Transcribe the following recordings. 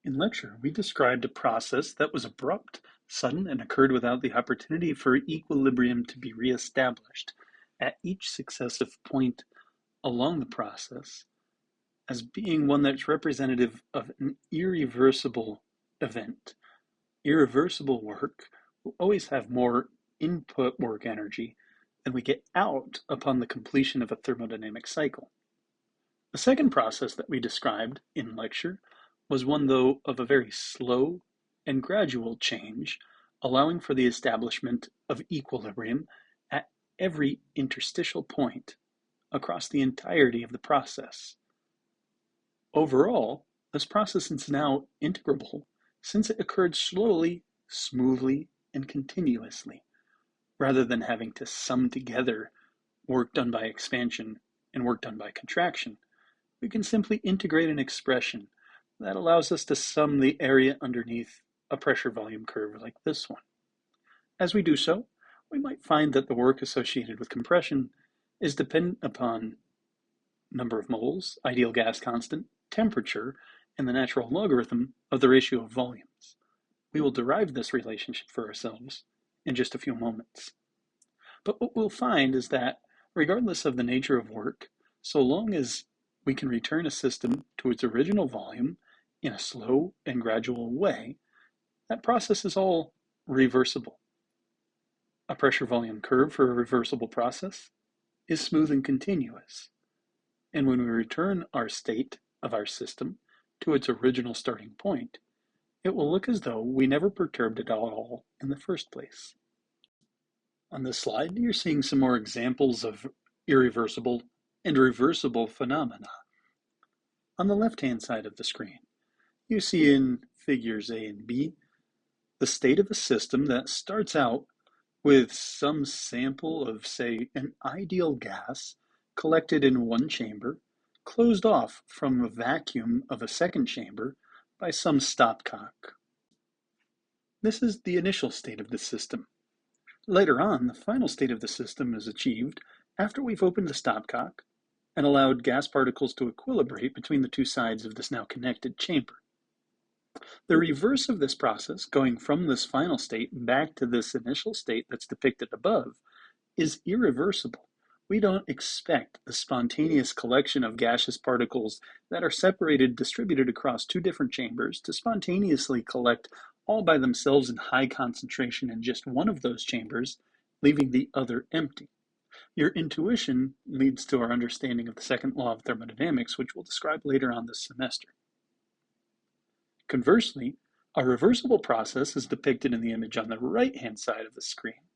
In lecture, we described a process that was abrupt, sudden, and occurred without the opportunity for equilibrium to be reestablished at each successive point along the process as being one that's representative of an irreversible event. Irreversible work will always have more input work energy than we get out upon the completion of a thermodynamic cycle. The second process that we described in lecture was one, though, of a very slow and gradual change, allowing for the establishment of equilibrium at every interstitial point across the entirety of the process. Overall, this process is now integrable since it occurred slowly, smoothly, and continuously, rather than having to sum together work done by expansion and work done by contraction. We can simply integrate an expression that allows us to sum the area underneath a pressure volume curve like this one. As we do so, we might find that the work associated with compression is dependent upon number of moles, ideal gas constant, temperature, and the natural logarithm of the ratio of volumes. We will derive this relationship for ourselves in just a few moments. But what we'll find is that regardless of the nature of work, so long as we can return a system to its original volume in a slow and gradual way, that process is all reversible. A pressure volume curve for a reversible process is smooth and continuous. And when we return our state of our system to its original starting point, it will look as though we never perturbed it at all in the first place. On this slide, you're seeing some more examples of irreversible and reversible phenomena. On the left-hand side of the screen, you see in figures A and B the state of a system that starts out with some sample of, say, an ideal gas collected in one chamber, closed off from a vacuum of a second chamber by some stopcock. This is the initial state of the system. Later on, the final state of the system is achieved after we've opened the stopcock and allowed gas particles to equilibrate between the two sides of this now connected chamber. The reverse of this process, going from this final state back to this initial state that's depicted above, is irreversible. We don't expect the spontaneous collection of gaseous particles that are separated, distributed across two different chambers to spontaneously collect all by themselves in high concentration in just one of those chambers, leaving the other empty. Your intuition leads to our understanding of the second law of thermodynamics, which we'll describe later on this semester. Conversely, a reversible process is depicted in the image on the right-hand side of the screen.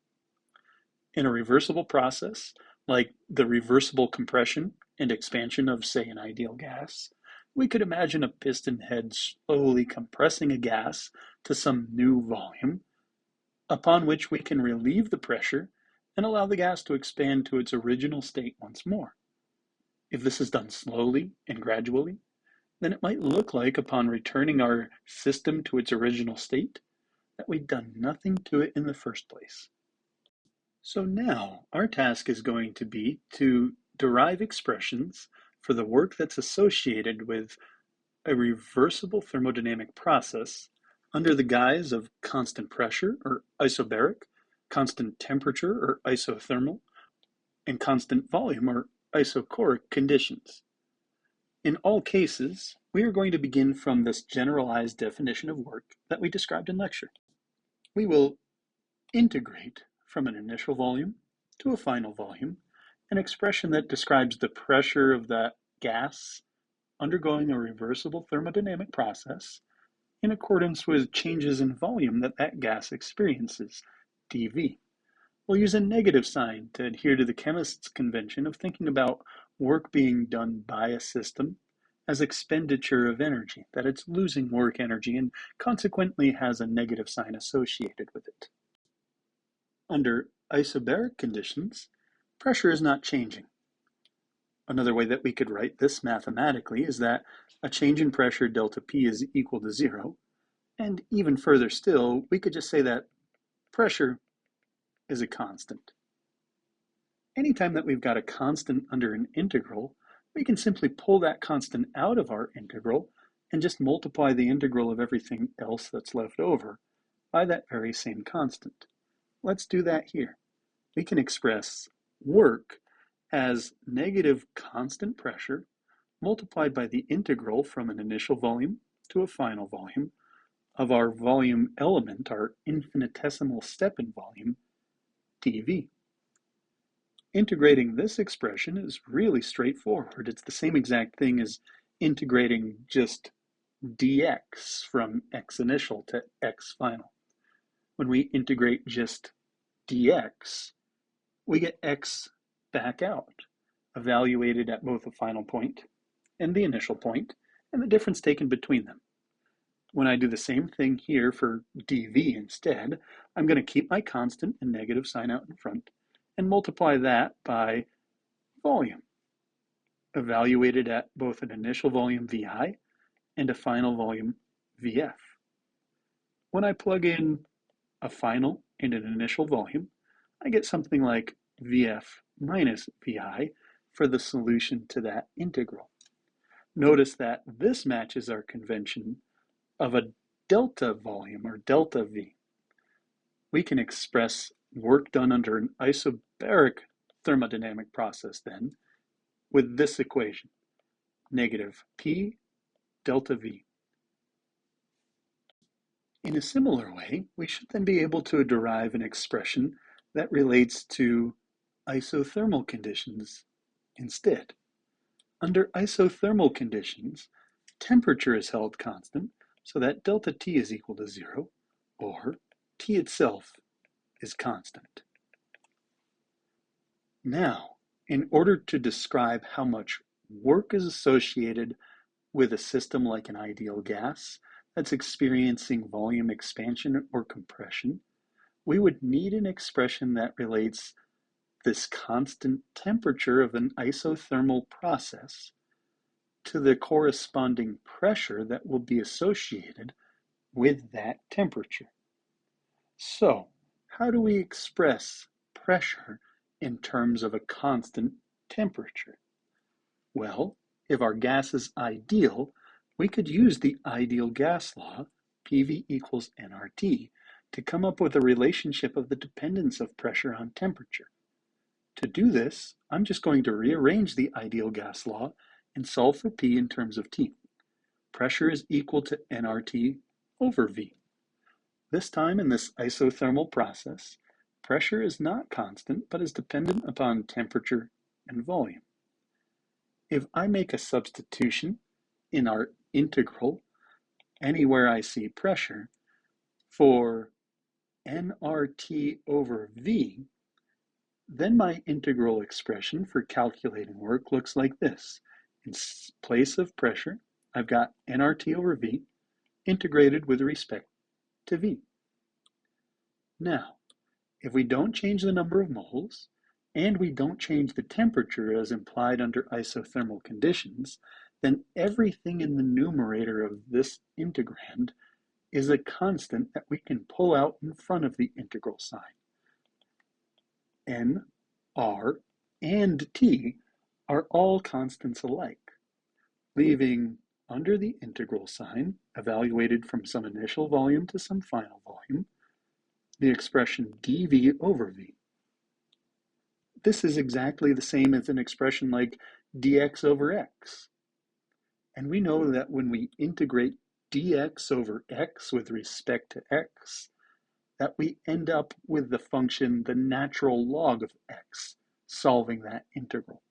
In a reversible process, like the reversible compression and expansion of, say, an ideal gas, we could imagine a piston head slowly compressing a gas to some new volume, upon which we can relieve the pressure and allow the gas to expand to its original state once more. If this is done slowly and gradually, then it might look like, upon returning our system to its original state, that we'd done nothing to it in the first place. So now our task is going to be to derive expressions for the work that's associated with a reversible thermodynamic process under the guise of constant pressure, or isobaric, constant temperature, or isothermal, and constant volume, or isochoric conditions. In all cases, we are going to begin from this generalized definition of work that we described in lecture. We will integrate from an initial volume to a final volume an expression that describes the pressure of that gas undergoing a reversible thermodynamic process in accordance with changes in volume that that gas experiences, dV. We'll use a negative sign to adhere to the chemist's convention of thinking about work being done by a system as expenditure of energy, that it's losing work energy and consequently has a negative sign associated with it. Under isobaric conditions, pressure is not changing. Another way that we could write this mathematically is that a change in pressure delta P is equal to 0, and even further still, we could just say that pressure is a constant. Anytime that we've got a constant under an integral, we can simply pull that constant out of our integral and just multiply the integral of everything else that's left over by that very same constant. Let's do that here. We can express work as negative constant pressure multiplied by the integral from an initial volume to a final volume of our volume element, our infinitesimal step in volume, dV. Integrating this expression is really straightforward. It's the same exact thing as integrating just dx from x initial to x final. When we integrate just dx, we get x back out, evaluated at both the final point and the initial point, and the difference taken between them. When I do the same thing here for dV instead, I'm going to keep my constant and negative sign out in front and multiply that by volume, evaluated at both an initial volume VI and a final volume VF. When I plug in a final and an initial volume, I get something like VF minus VI for the solution to that integral. Notice that this matches our convention of a delta volume, or delta V. We can express work done under an isobaric thermodynamic process then with this equation, negative P delta V. In a similar way, we should then be able to derive an expression that relates to isothermal conditions instead. Under isothermal conditions, temperature is held constant so that delta T is equal to 0, or T itself is constant. Now, in order to describe how much work is associated with a system like an ideal gas that's experiencing volume expansion or compression, we would need an expression that relates this constant temperature of an isothermal process to the corresponding pressure that will be associated with that temperature. So, how do we express pressure in terms of a constant temperature? Well, if our gas is ideal, we could use the ideal gas law, PV equals nRT, to come up with a relationship of the dependence of pressure on temperature. To do this, I'm just going to rearrange the ideal gas law and solve for P in terms of T. Pressure is equal to nRT over V. This time in this isothermal process, pressure is not constant but is dependent upon temperature and volume. If I make a substitution in our integral anywhere I see pressure for nRT over V, then my integral expression for calculating work looks like this. In place of pressure, I've got nRT over V integrated with respect to V. Now, if we don't change the number of moles, and we don't change the temperature as implied under isothermal conditions, then everything in the numerator of this integrand is a constant that we can pull out in front of the integral sign. N, R, and T are all constants alike, leaving under the integral sign, evaluated from some initial volume to some final volume, the expression dV over V. This is exactly the same as an expression like dx over x. And we know that when we integrate dx over x with respect to x, that we end up with the function the natural log of x, solving that integral.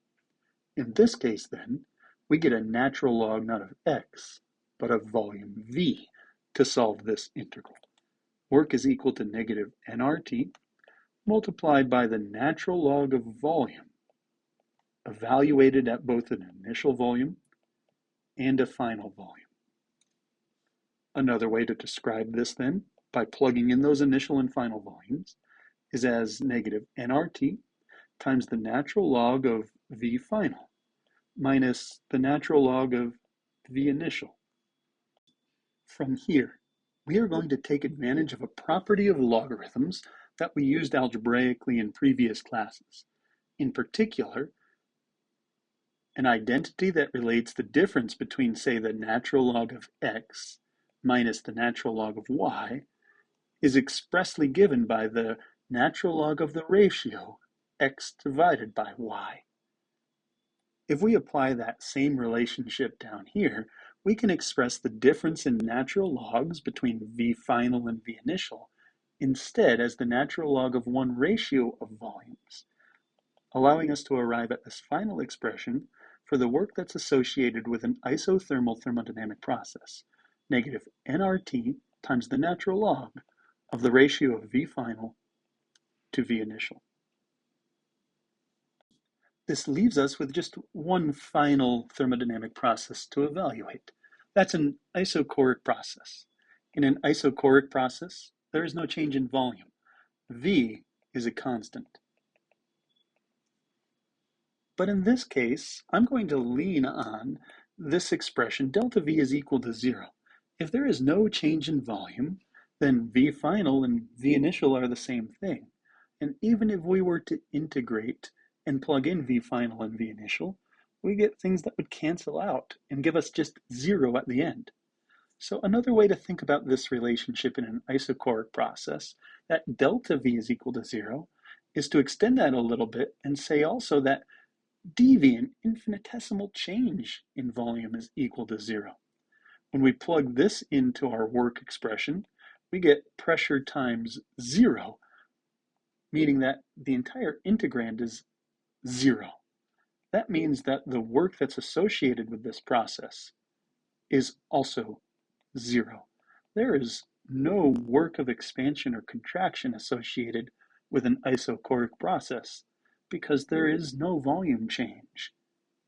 In this case then, we get a natural log not of x, but of volume V to solve this integral. Work is equal to negative nRT multiplied by the natural log of volume, evaluated at both an initial volume and a final volume. Another way to describe this then, by plugging in those initial and final volumes, is as negative nRT times the natural log of V final minus the natural log of V initial. From here, we are going to take advantage of a property of logarithms that we used algebraically in previous classes. In particular, an identity that relates the difference between, say, the natural log of x minus the natural log of y is expressly given by the natural log of the ratio x divided by y. If we apply that same relationship down here, we can express the difference in natural logs between v final and v initial instead as the natural log of one ratio of volumes, allowing us to arrive at this final expression for the work that's associated with an isothermal thermodynamic process, negative nRT times the natural log of the ratio of V final to V initial. This leaves us with just one final thermodynamic process to evaluate. That's an isochoric process. In an isochoric process, there is no change in volume. V is a constant. But in this case, I'm going to lean on this expression, delta V is equal to 0. If there is no change in volume, then V final and V initial are the same thing. And even if we were to integrate and plug in V final and V initial, we get things that would cancel out and give us just 0 at the end. So another way to think about this relationship in an isochoric process, that delta V is equal to 0, is to extend that a little bit and say also that dV, an infinitesimal change in volume, is equal to 0. When we plug this into our work expression, we get pressure times 0, meaning that the entire integrand is 0. That means that the work that's associated with this process is also 0. There is no work of expansion or contraction associated with an isochoric process because there is no volume change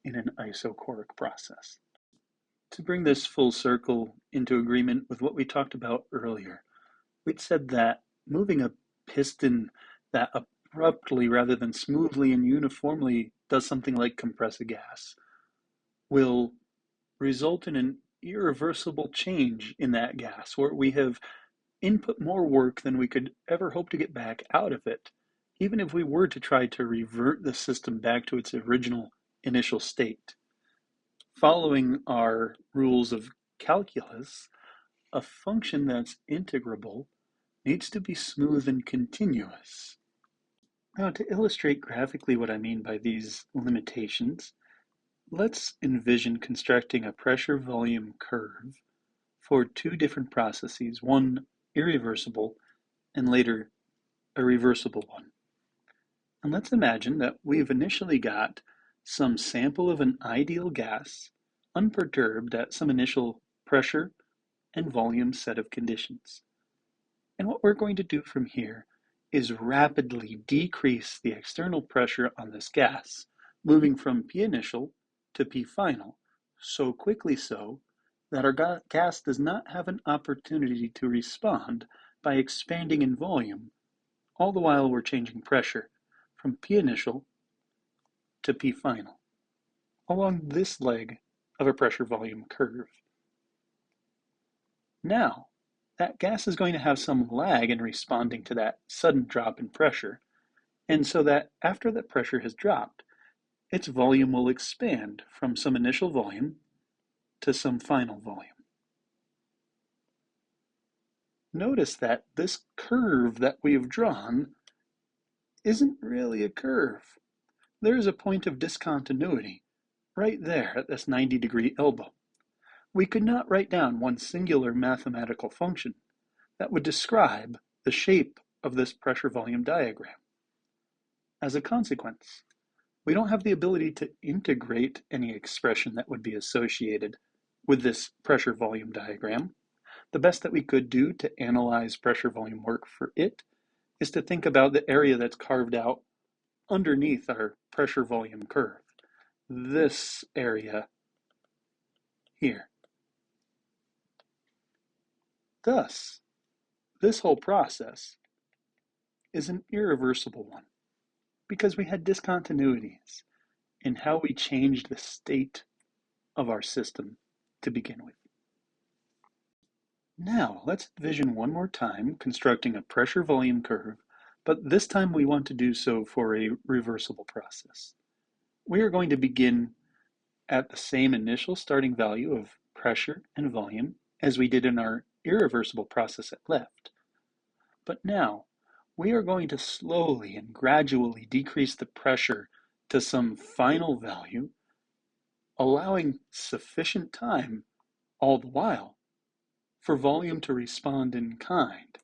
in an isochoric process. To bring this full circle into agreement with what we talked about earlier, we'd said that moving a piston that abruptly rather than smoothly and uniformly does something like compress a gas will result in an irreversible change in that gas where we have input more work than we could ever hope to get back out of it, even if we were to try to revert the system back to its original initial state. Following our rules of calculus, a function that's integrable needs to be smooth and continuous. Now, to illustrate graphically what I mean by these limitations, let's envision constructing a pressure-volume curve for two different processes, one irreversible and later a reversible one. And let's imagine that we've initially got some sample of an ideal gas unperturbed at some initial pressure and volume set of conditions. And what we're going to do from here is rapidly decrease the external pressure on this gas, moving from P initial to P final, so quickly so that our gas does not have an opportunity to respond by expanding in volume, all the while we're changing pressure from P initial to P final along this leg of a pressure volume curve. Now, that gas is going to have some lag in responding to that sudden drop in pressure, and so that after that pressure has dropped, its volume will expand from some initial volume to some final volume. Notice that this curve that we've drawn isn't really a curve. There is a point of discontinuity right there at this 90-degree elbow. We could not write down one singular mathematical function that would describe the shape of this pressure-volume diagram. As a consequence, we don't have the ability to integrate any expression that would be associated with this pressure-volume diagram. The best that we could do to analyze pressure-volume work for it is to think about the area that's carved out underneath our pressure-volume curve. This area here. Thus, this whole process is an irreversible one because we had discontinuities in how we changed the state of our system to begin with. Now, let's envision one more time constructing a pressure-volume curve, but this time we want to do so for a reversible process. We are going to begin at the same initial starting value of pressure and volume as we did in our irreversible process at left. But now, we are going to slowly and gradually decrease the pressure to some final value, allowing sufficient time all the while for volume to respond in kind.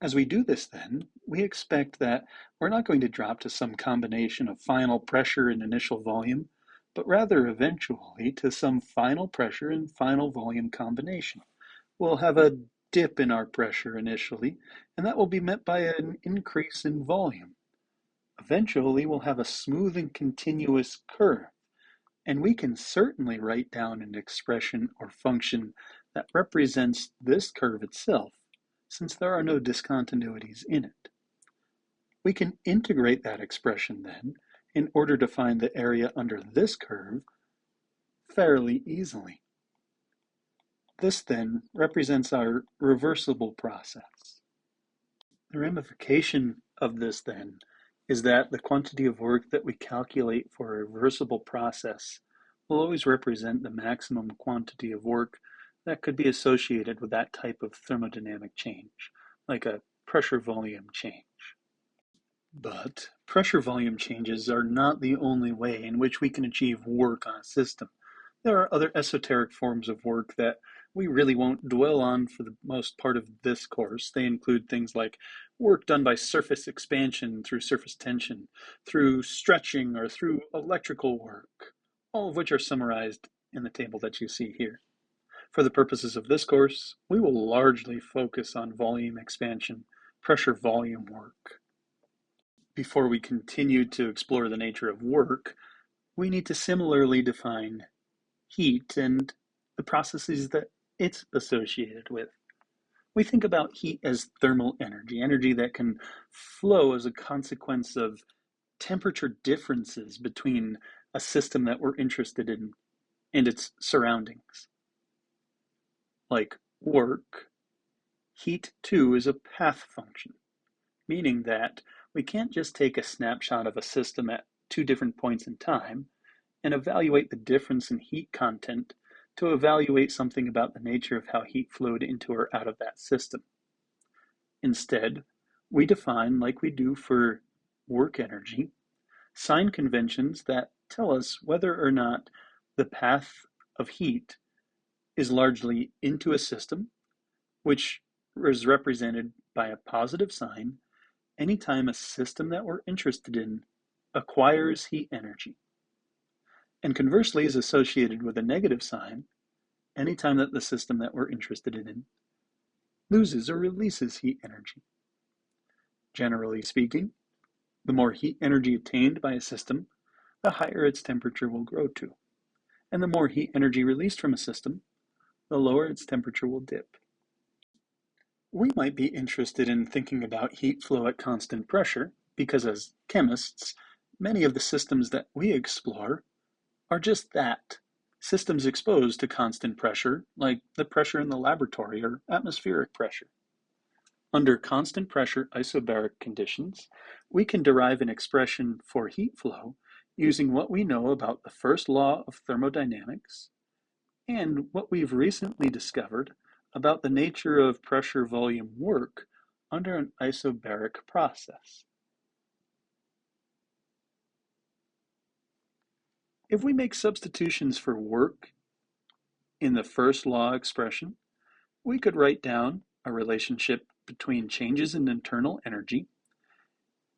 As we do this then, we expect that we're not going to drop to some combination of final pressure and initial volume, but rather eventually to some final pressure and final volume combination. We'll have a dip in our pressure initially, and that will be met by an increase in volume. Eventually, we'll have a smooth and continuous curve, and we can certainly write down an expression or function that represents this curve itself, since there are no discontinuities in it. We can integrate that expression then in order to find the area under this curve fairly easily. This then represents our reversible process. The ramification of this then is that the quantity of work that we calculate for a reversible process will always represent the maximum quantity of work that could be associated with that type of thermodynamic change, like a pressure volume change. But pressure volume changes are not the only way in which we can achieve work on a system. There are other esoteric forms of work that we really won't dwell on for the most part of this course. They include things like work done by surface expansion through surface tension, through stretching, or through electrical work, all of which are summarized in the table that you see here. For the purposes of this course, we will largely focus on volume expansion, pressure volume work. Before we continue to explore the nature of work, we need to similarly define heat and the processes that it's associated with. We think about heat as thermal energy, energy that can flow as a consequence of temperature differences between a system that we're interested in and its surroundings. Like work, heat too is a path function, meaning that we can't just take a snapshot of a system at two different points in time and evaluate the difference in heat content to evaluate something about the nature of how heat flowed into or out of that system. Instead, we define, like we do for work energy, sign conventions that tell us whether or not the path of heat is largely into a system, which is represented by a positive sign anytime a system that we're interested in acquires heat energy, and conversely is associated with a negative sign anytime that the system that we're interested in loses or releases heat energy. Generally speaking, the more heat energy obtained by a system, the higher its temperature will grow to, and the more heat energy released from a system, the lower its temperature will dip. We might be interested in thinking about heat flow at constant pressure because as chemists, many of the systems that we explore are just that, systems exposed to constant pressure, like the pressure in the laboratory or atmospheric pressure. Under constant pressure isobaric conditions, we can derive an expression for heat flow using what we know about the first law of thermodynamics and what we've recently discovered about the nature of pressure volume work under an isobaric process. If we make substitutions for work in the first law expression, we could write down a relationship between changes in internal energy,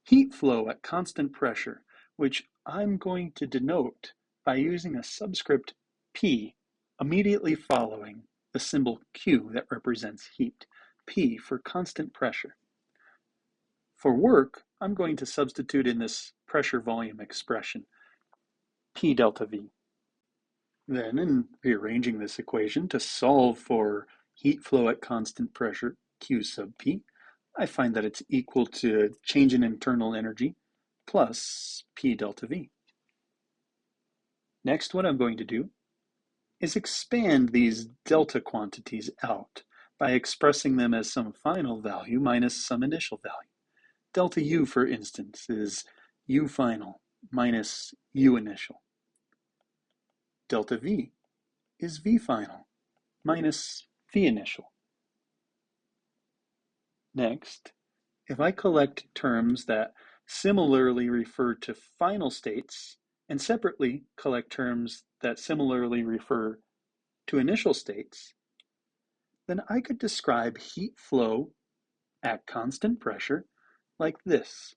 heat flow at constant pressure, which I'm going to denote by using a subscript P immediately following the symbol Q that represents heat, P for constant pressure. For work, I'm going to substitute in this pressure volume expression, P delta V. Then, in rearranging this equation to solve for heat flow at constant pressure, Q sub P, I find that it's equal to change in internal energy plus P delta V. Next, what I'm going to do is expand these delta quantities out by expressing them as some final value minus some initial value. Delta U, for instance, is U final minus U initial. delta V is V final minus V initial. Next, if I collect terms that similarly refer to final states and separately collect terms that similarly refer to initial states, then I could describe heat flow at constant pressure like this,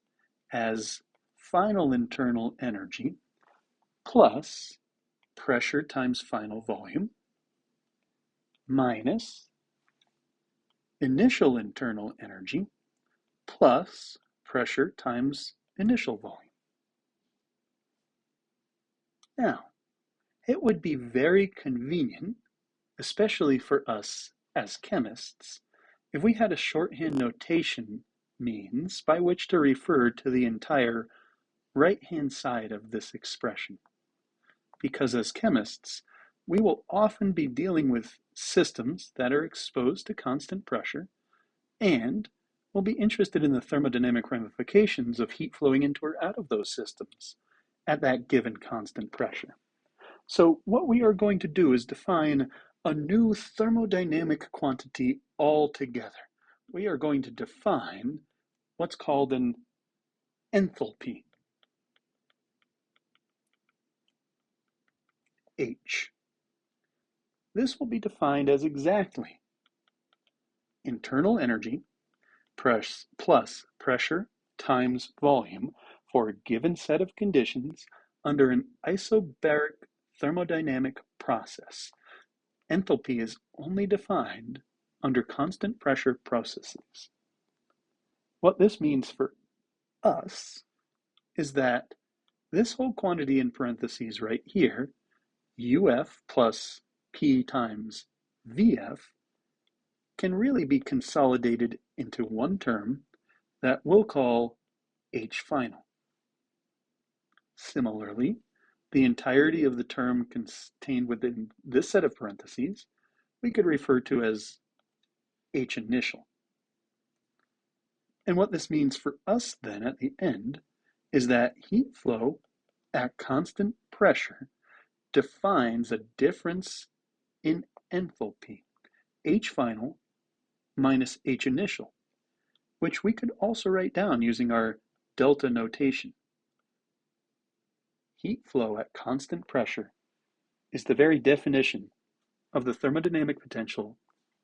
as final internal energy plus pressure times final volume minus initial internal energy plus pressure times initial volume. Now, it would be very convenient, especially for us as chemists, if we had a shorthand notation means by which to refer to the entire right-hand side of this expression. Because as chemists, we will often be dealing with systems that are exposed to constant pressure, and we'll be interested in the thermodynamic ramifications of heat flowing into or out of those systems at that given constant pressure. So what we are going to do is define a new thermodynamic quantity altogether. We are going to define what's called an enthalpy, H. This will be defined as exactly internal energy plus pressure times volume for a given set of conditions under an isobaric thermodynamic process. Enthalpy is only defined under constant pressure processes. What this means for us is that this whole quantity in parentheses right here, UF plus P times VF, can really be consolidated into one term that we'll call H final. Similarly, the entirety of the term contained within this set of parentheses we could refer to as H initial. And what this means for us then at the end is that heat flow at constant pressure defines a difference in enthalpy, H final minus H initial, which we could also write down using our delta notation. Heat flow at constant pressure is the very definition of the thermodynamic potential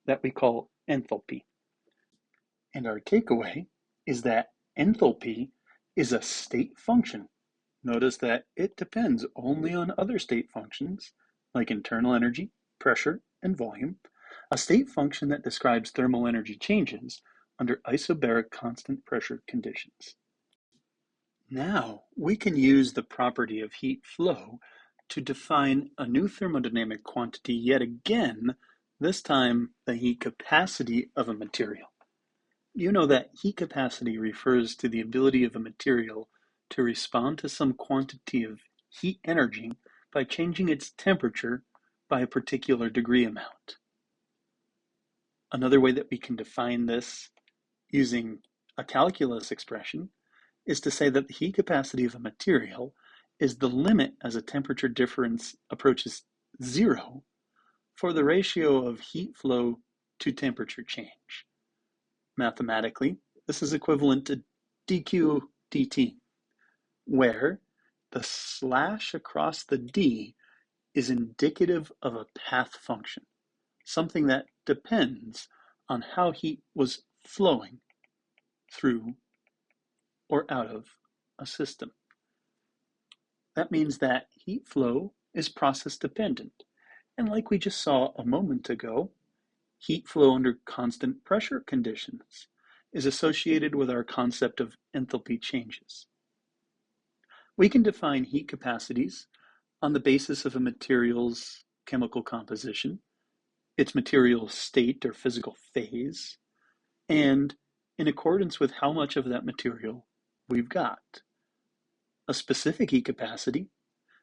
that we call enthalpy. And our takeaway is that enthalpy is a state function. Notice that it depends only on other state functions like internal energy, pressure, and volume, a state function that describes thermal energy changes under isobaric constant pressure conditions. Now we can use the property of heat flow to define a new thermodynamic quantity yet again, this time the heat capacity of a material. You know that heat capacity refers to the ability of a material to respond to some quantity of heat energy by changing its temperature by a particular degree amount. Another way that we can define this using a calculus expression is to say that the heat capacity of a material is the limit as a temperature difference approaches zero for the ratio of heat flow to temperature change. Mathematically, this is equivalent to dq dt, where the slash across the d is indicative of a path function, something that depends on how heat was flowing through or out of a system. That means that heat flow is process dependent, and like we just saw a moment ago, heat flow under constant pressure conditions is associated with our concept of enthalpy changes. We can define heat capacities on the basis of a material's chemical composition, its material state or physical phase, and in accordance with how much of that material we've got. A specific heat capacity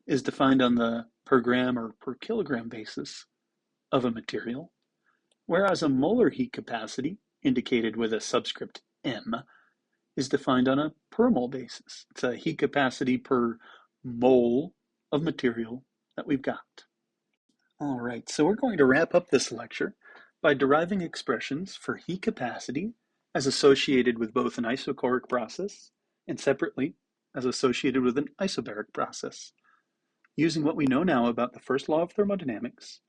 is defined on the per gram or per kilogram basis of a material, whereas a molar heat capacity, indicated with a subscript M, is defined on a per mole basis. It's a heat capacity per mole of material that we've got. All right, so we're going to wrap up this lecture by deriving expressions for heat capacity as associated with both an isochoric process and separately as associated with an isobaric process, using what we know now about the first law of thermodynamics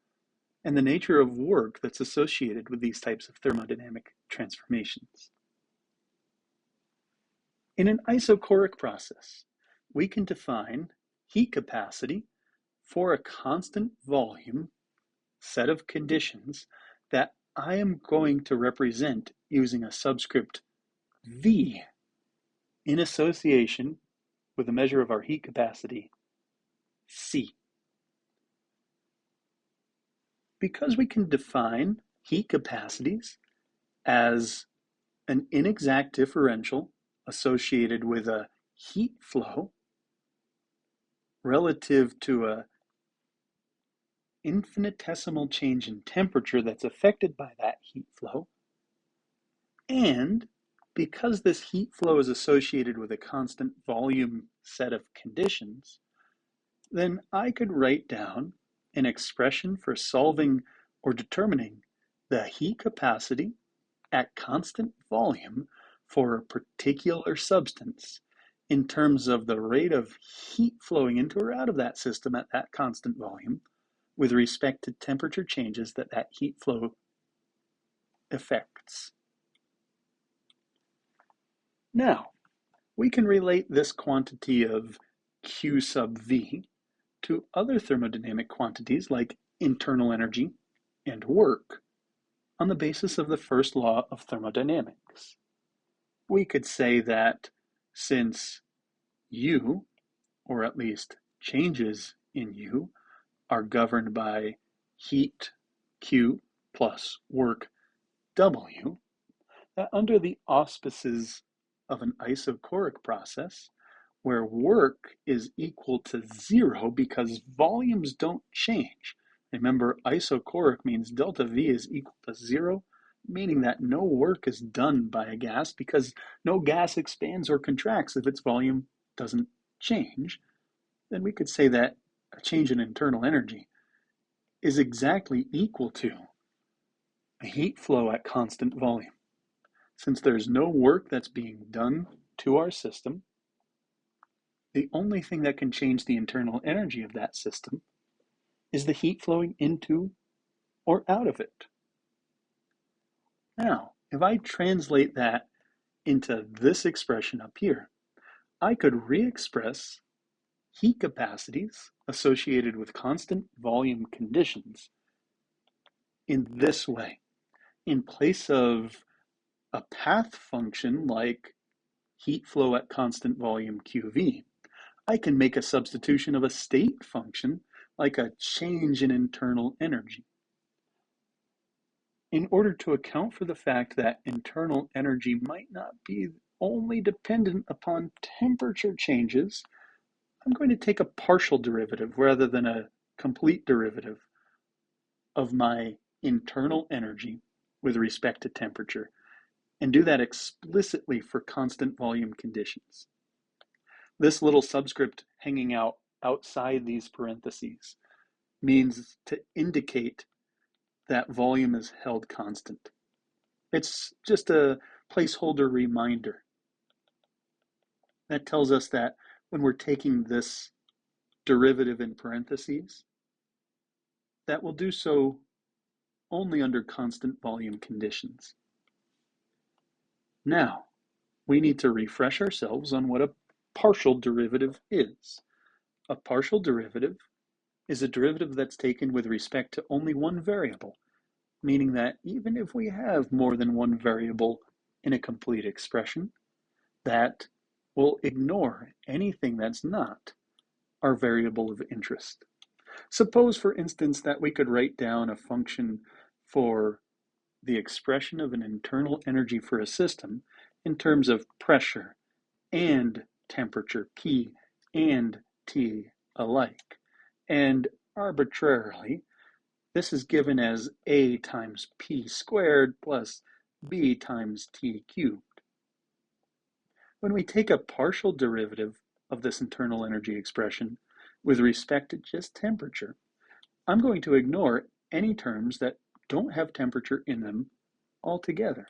and the nature of work that's associated with these types of thermodynamic transformations. In an isochoric process, we can define heat capacity for a constant volume set of conditions that I am going to represent using a subscript V in association with a measure of our heat capacity, C. Because we can define heat capacities as an inexact differential associated with a heat flow relative to a infinitesimal change in temperature that's affected by that heat flow, and because this heat flow is associated with a constant volume set of conditions, then I could write down an expression for solving or determining the heat capacity at constant volume for a particular substance in terms of the rate of heat flowing into or out of that system at that constant volume with respect to temperature changes that that heat flow affects. Now, we can relate this quantity of Q sub V to other thermodynamic quantities like internal energy and work on the basis of the first law of thermodynamics. We could say that since U, or at least changes in U, are governed by heat Q plus work W, that under the auspices of an isochoric process, where work is equal to zero because volumes don't change. Remember, isochoric means delta V is equal to zero, meaning that no work is done by a gas because no gas expands or contracts if its volume doesn't change. Then we could say that a change in internal energy is exactly equal to a heat flow at constant volume. Since there's no work that's being done to our system, the only thing that can change the internal energy of that system is the heat flowing into or out of it. Now, if I translate that into this expression up here, I could re-express heat capacities associated with constant volume conditions in this way. In place of a path function like heat flow at constant volume QV, I can make a substitution of a state function like a change in internal energy. In order to account for the fact that internal energy might not be only dependent upon temperature changes, I'm going to take a partial derivative rather than a complete derivative of my internal energy with respect to temperature, and do that explicitly for constant volume conditions. This little subscript hanging out outside these parentheses means to indicate that volume is held constant. It's just a placeholder reminder that tells us that when we're taking this derivative in parentheses, that we'll do so only under constant volume conditions. Now, we need to refresh ourselves on what a partial derivative is. A partial derivative is a derivative that's taken with respect to only one variable, meaning that even if we have more than one variable in a complete expression, that will ignore anything that's not our variable of interest. Suppose, for instance, that we could write down a function for the expression of an internal energy for a system in terms of pressure and temperature, P and T alike. And arbitrarily, this is given as A times P squared plus B times T cubed. When we take a partial derivative of this internal energy expression with respect to just temperature, I'm going to ignore any terms that don't have temperature in them altogether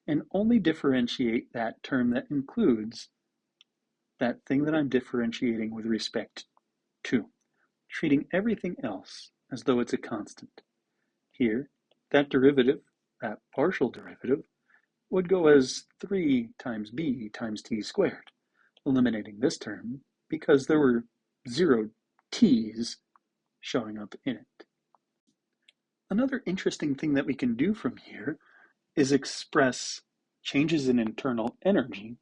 and only differentiate that term that includes that thing that I'm differentiating with respect to, treating everything else as though it's a constant. Here, that derivative, that partial derivative, would go as 3 times b times t squared, eliminating this term because there were 0 t's showing up in it. Another interesting thing that we can do from here is express changes in internal energy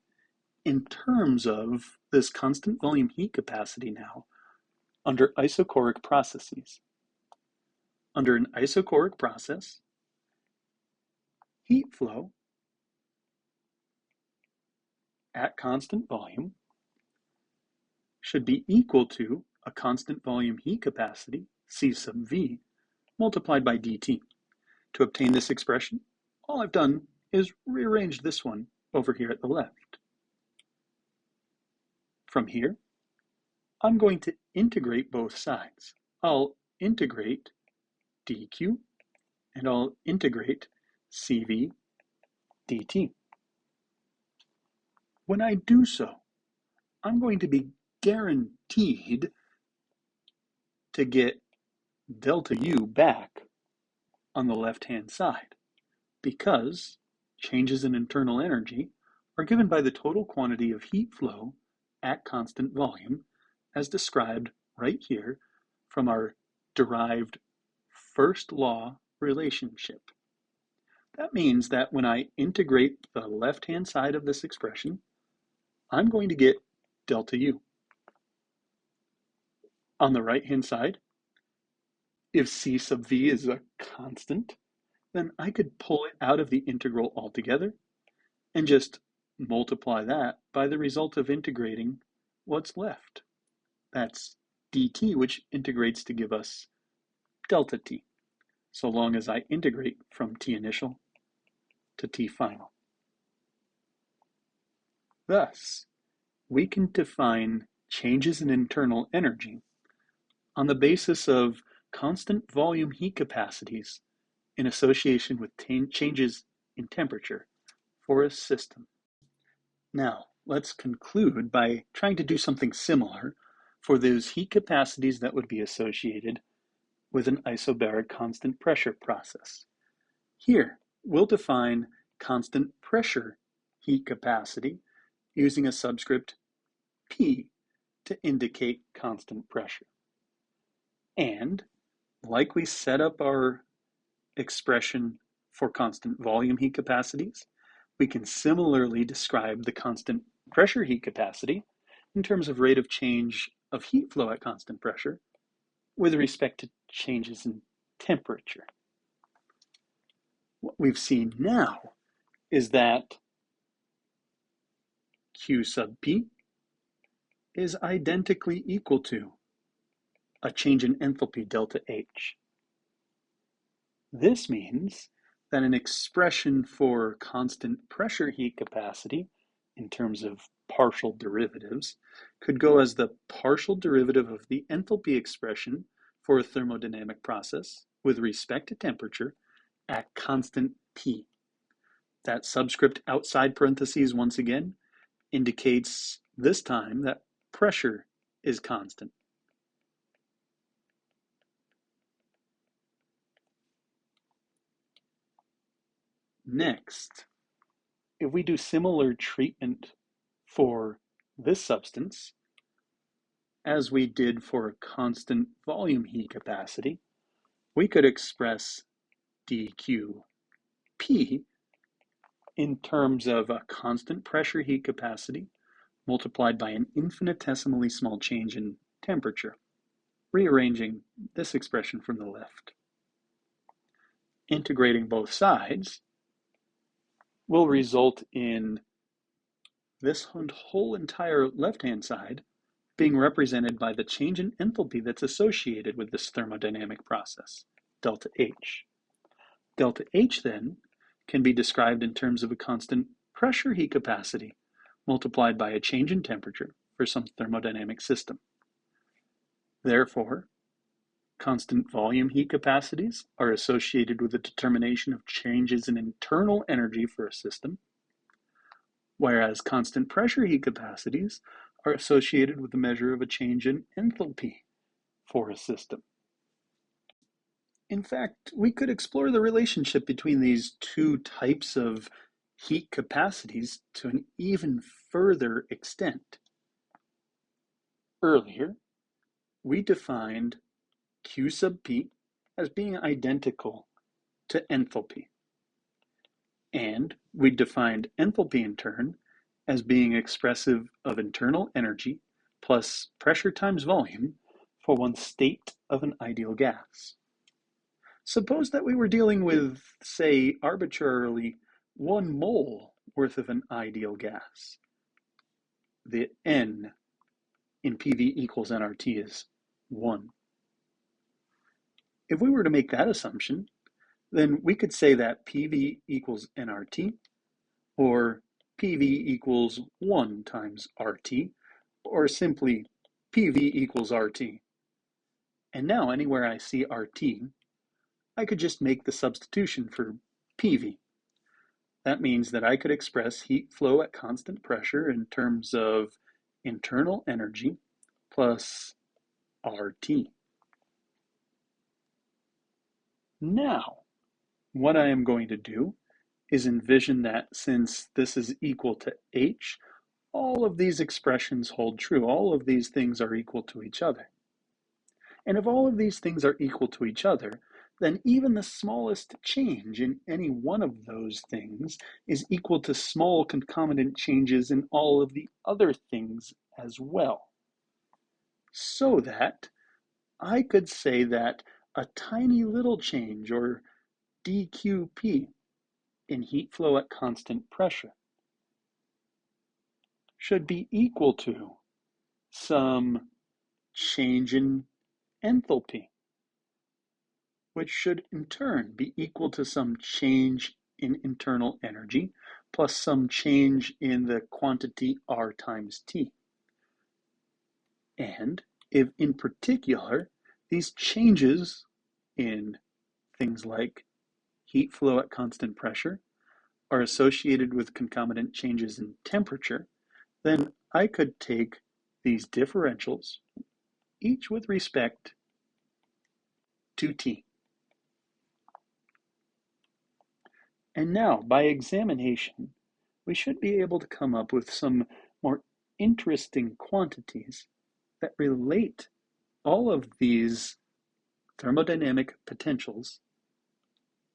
in terms of this constant volume heat capacity now under isochoric processes. Under an isochoric process, heat flow at constant volume should be equal to a constant volume heat capacity, C sub V, multiplied by dt. To obtain this expression, all I've done is rearrange this one over here at the left. From here, I'm going to integrate both sides. I'll integrate dq and I'll integrate cv dt. When I do so, I'm going to be guaranteed to get delta U back on the left-hand side because changes in internal energy are given by the total quantity of heat flow at constant volume as described right here from our derived first law relationship. That means that when I integrate the left-hand side of this expression, I'm going to get delta U. On the right-hand side, if C sub V is a constant, then I could pull it out of the integral altogether and just multiply that by the result of integrating what's left. That's dt, which integrates to give us delta t, so long as I integrate from t initial to t final. Thus, we can define changes in internal energy on the basis of constant volume heat capacities in association with changes in temperature for a system. Now, let's conclude by trying to do something similar for those heat capacities that would be associated with an isobaric constant pressure process. Here, we'll define constant pressure heat capacity using a subscript P to indicate constant pressure. And like we set up our expression for constant volume heat capacities, we can similarly describe the constant pressure heat capacity in terms of rate of change of heat flow at constant pressure with respect to changes in temperature. What we've seen now is that Q sub P is identically equal to a change in enthalpy delta H. This means that an expression for constant pressure heat capacity in terms of partial derivatives could go as the partial derivative of the enthalpy expression for a thermodynamic process with respect to temperature at constant P. That subscript outside parentheses once again indicates this time that pressure is constant. Next, if we do similar treatment for this substance, as we did for a constant volume heat capacity, we could express dqp in terms of a constant pressure heat capacity multiplied by an infinitesimally small change in temperature, rearranging this expression from the left. Integrating both sides will result in this whole entire left-hand side being represented by the change in enthalpy that's associated with this thermodynamic process, delta H. Delta H then can be described in terms of a constant pressure heat capacity multiplied by a change in temperature for some thermodynamic system. Therefore, Constant volume heat capacities are associated with the determination of changes in internal energy for a system, whereas constant pressure heat capacities are associated with the measure of a change in enthalpy for a system. In fact, we could explore the relationship between these two types of heat capacities to an even further extent. Earlier, we defined Q sub P as being identical to enthalpy. And we defined enthalpy in turn as being expressive of internal energy plus pressure times volume for one state of an ideal gas. Suppose that we were dealing with, say, arbitrarily 1 mole worth of an ideal gas. The N in PV equals nRT is 1. If we were to make that assumption, then we could say that PV equals nRT, or PV equals 1 times RT, or simply PV equals RT. And now anywhere I see RT, I could just make the substitution for PV. That means that I could express heat flow at constant pressure in terms of internal energy plus RT. Now, what I am going to do is envision that since this is equal to H, all of these expressions hold true. All of these things are equal to each other. And if all of these things are equal to each other, then even the smallest change in any one of those things is equal to small concomitant changes in all of the other things as well. So that I could say that a tiny little change, or dQp, in heat flow at constant pressure should be equal to some change in enthalpy, which should in turn be equal to some change in internal energy plus some change in the quantity R times T. And if in particular these changes in things like heat flow at constant pressure are associated with concomitant changes in temperature, then I could take these differentials, each with respect to T. And now, by examination, we should be able to come up with some more interesting quantities that relate all of these thermodynamic potentials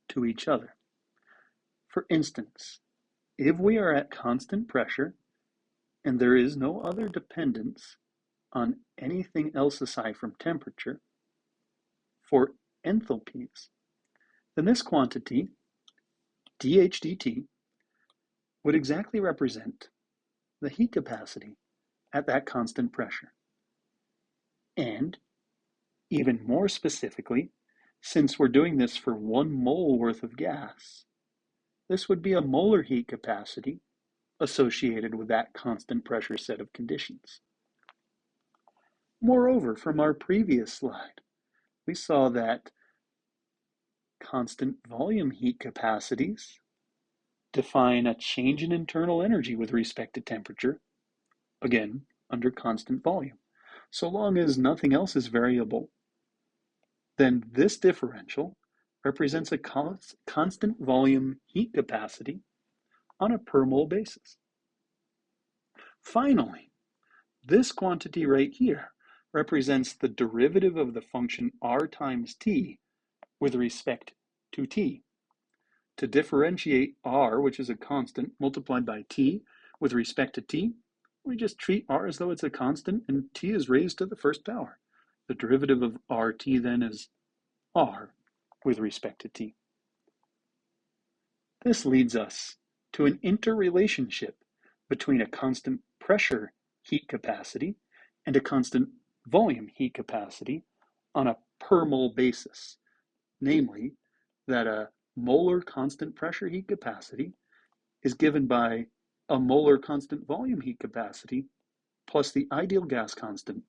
to each other. For instance, if we are at constant pressure and there is no other dependence on anything else aside from temperature for enthalpies, then this quantity, dH dt, would exactly represent the heat capacity at that constant pressure. And even more specifically, since we're doing this for 1 mole worth of gas, this would be a molar heat capacity associated with that constant pressure set of conditions. Moreover, from our previous slide, we saw that constant volume heat capacities define a change in internal energy with respect to temperature, again, under constant volume. So long as nothing else is variable, then this differential represents a constant volume heat capacity on a per mole basis. Finally, this quantity right here represents the derivative of the function R times T with respect to T. To differentiate R, which is a constant, multiplied by T with respect to T, we just treat R as though it's a constant and T is raised to the first power. The derivative of RT then is R with respect to T. This leads us to an interrelationship between a constant pressure heat capacity and a constant volume heat capacity on a per mole basis, namely that a molar constant pressure heat capacity is given by a molar constant volume heat capacity plus the ideal gas constant,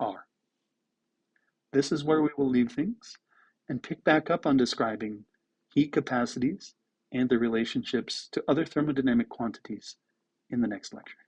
R. This is where we will leave things and pick back up on describing heat capacities and their relationships to other thermodynamic quantities in the next lecture.